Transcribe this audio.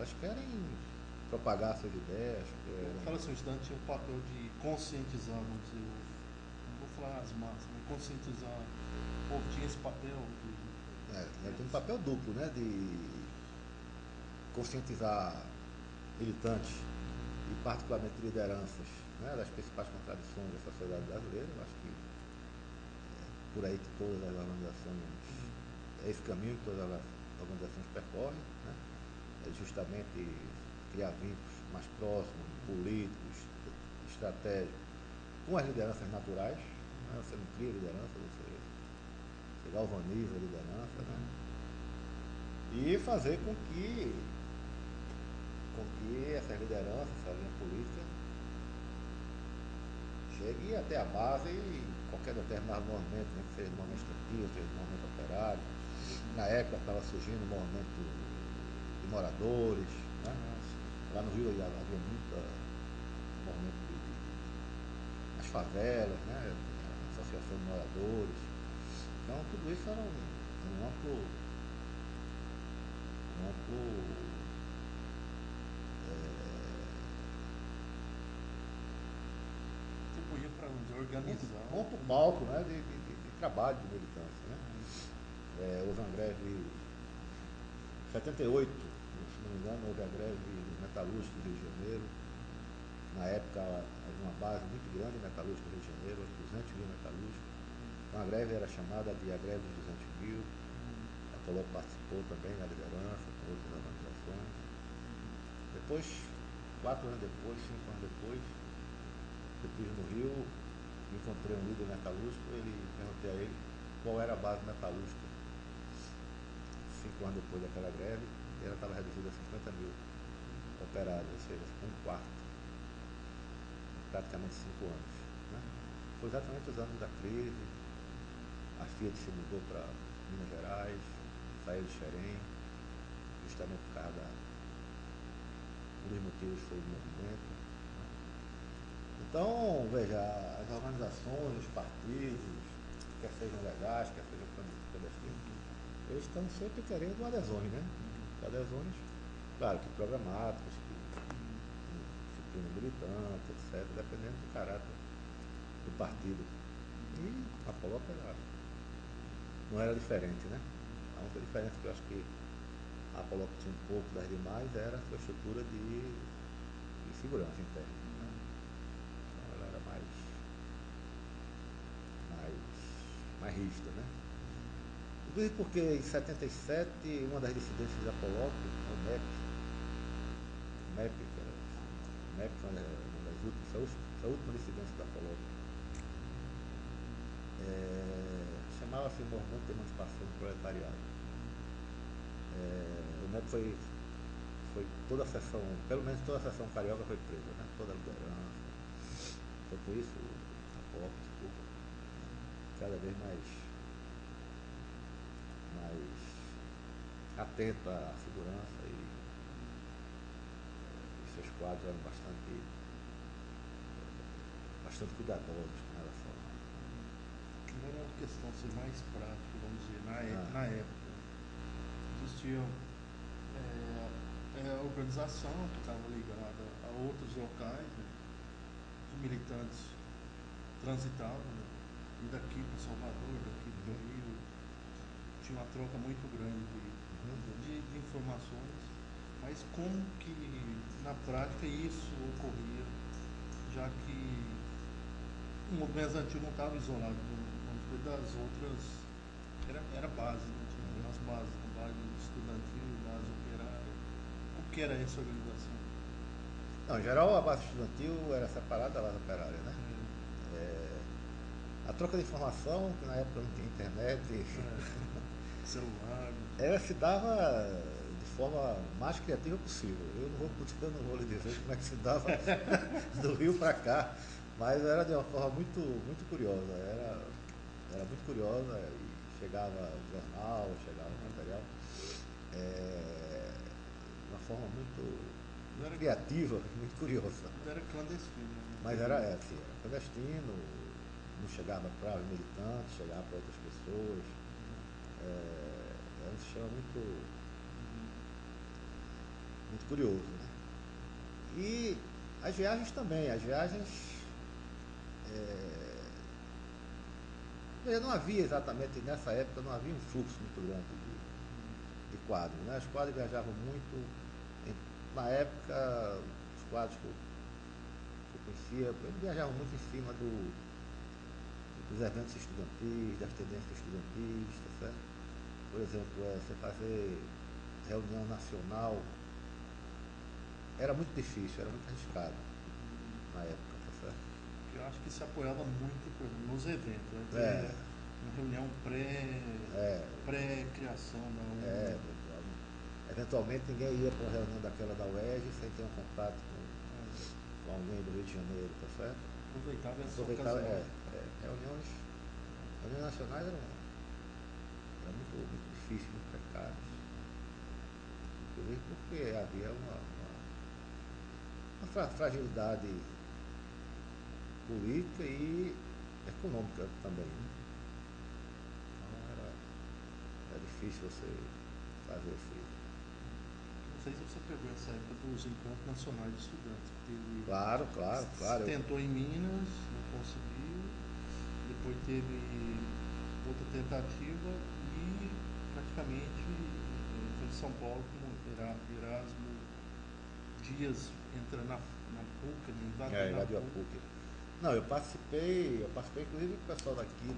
Elas querem propagar suas ideias. Fala assim, o estudante tinha o papel de conscientizar, vamos dizer, não vou falar as massas, mas conscientizar, o povo tinha esse papel Tem um papel duplo, né? De conscientizar militantes e particularmente lideranças, né, das principais contradições da sociedade brasileira. Eu acho que por aí que todas as organizações, é esse caminho que todas as organizações percorrem, né? É justamente criar vínculos mais próximos, políticos, estratégicos, com as lideranças naturais. Né? Você não cria liderança, você galvaniza a liderança, né? E fazer com que essas lideranças, essa linha política, chegue até a base em qualquer determinado movimento, né, que seja um movimento estudantil, seja um movimento operário. Na época estava surgindo um movimento de moradores, né? Lá no Rio havia muito movimento nas favelas, né? A associação de moradores. Então tudo isso era um amplo tipo, ia para onde? Organizar. um amplo palco, né, de trabalho de militância. Né? Houve uma greve em 78, se não me engano, houve a greve dos metalúrgicos do Rio de Janeiro. Na época havia uma base muito grande de metalúrgicos do Rio de Janeiro, 200 mil metalúrgicos. Então a greve era chamada de a greve dos 200 mil. A Polop participou também na liderança, com outras organizações. Depois, 4 anos depois, 5 anos depois, eu estive no Rio, encontrei um líder metalúrgico, perguntei a ele qual era a base metalúrgica 5 anos depois daquela greve, e ela estava reduzida a 50 mil operários, ou seja, um quarto, praticamente 5 anos. Né? Foi exatamente os anos da crise, a Fiat se mudou para Minas Gerais, saiu de Xerém, justamente por causa um dos motivos foi o movimento. Né? Então, veja, as organizações, os partidos, quer sejam legais, quer sejam clandestinos, eles estão sempre querendo adesões, né? Adesões, claro que programáticas, que disciplina militante, etc., dependendo do caráter do partido. E a Polop não era diferente, né? A única diferença que eu acho que a Polop tinha um pouco das demais era a sua estrutura de segurança interna. Né? Então ela era mais rígida, né? Inclusive porque em 77, uma das dissidências da Polop, o MEP, o MEP foi uma das últimas, foi a última dissidência da Polop, chamava-se Movimento de Emancipação do Proletariado. O MEP foi toda a seção, pelo menos toda a seção carioca foi presa, né? Toda a liderança. Então por isso a Polop ficou cada vez mais atenta à segurança e seus quadros eram bastante cuidadosos com relação a. Agora é uma questão assim, mais prática, vamos dizer, na época. Existia a organização que estava ligada a outros locais, né? Os militantes transitavam, né? E daqui para Salvador, daqui para o Rio, tinha uma troca muito grande de informações, mas como que na prática isso ocorria, já que o movimento estudantil não estava isolado, vamos dizer, das outras, era base, né? Tinha as bases, a base estudantil, base operária. Como que era essa organização? Não, em geral a base estudantil era separada da base operária, né? A troca de informação, que na época não tinha internet, Celular. ela se dava de forma mais criativa possível. Eu não vou lhe dizer como é que se dava do Rio para cá, mas era de uma forma muito curiosa. Era muito curiosa e chegava jornal, chegava material, de uma forma muito criativa, muito curiosa. Mas era clandestino, né? Mas era clandestino, não chegava para os militantes, chegava para outras pessoas. Era um sistema muito muito curioso, né? E as viagens também, as viagens não havia exatamente, nessa época não havia um fluxo muito grande de quadros, né? Os quadros viajavam muito, na época os quadros que eu conhecia, eles viajavam muito em cima dos eventos estudantis, das tendências estudantis, tá certo? Por exemplo, você fazer reunião nacional era muito difícil, era muito arriscado na época, tá certo? Eu acho que se apoiava muito, por exemplo, nos eventos, né? É, Uma reunião pré-criação da é, UNE. eventualmente ninguém ia para uma reunião daquela da UERJ sem ter um contato com alguém do Rio de Janeiro, tá certo? Aproveitava essa Aproveitava, ocasião. reuniões nacionais eram muito difíceis, muito precárias. Inclusive porque havia uma fragilidade política e econômica também, né? Então era difícil você fazer Não sei se você pegou essa época dos encontros nacionais de estudantes. Teve, Claro, claro, claro. tentou em Minas, não conseguiu. Depois teve outra tentativa e praticamente foi em São Paulo com Erasmo Dias entra na PUC, né? Invadiu na Invadiu a PUC. PUC. Não, eu participei inclusive com o pessoal daqui,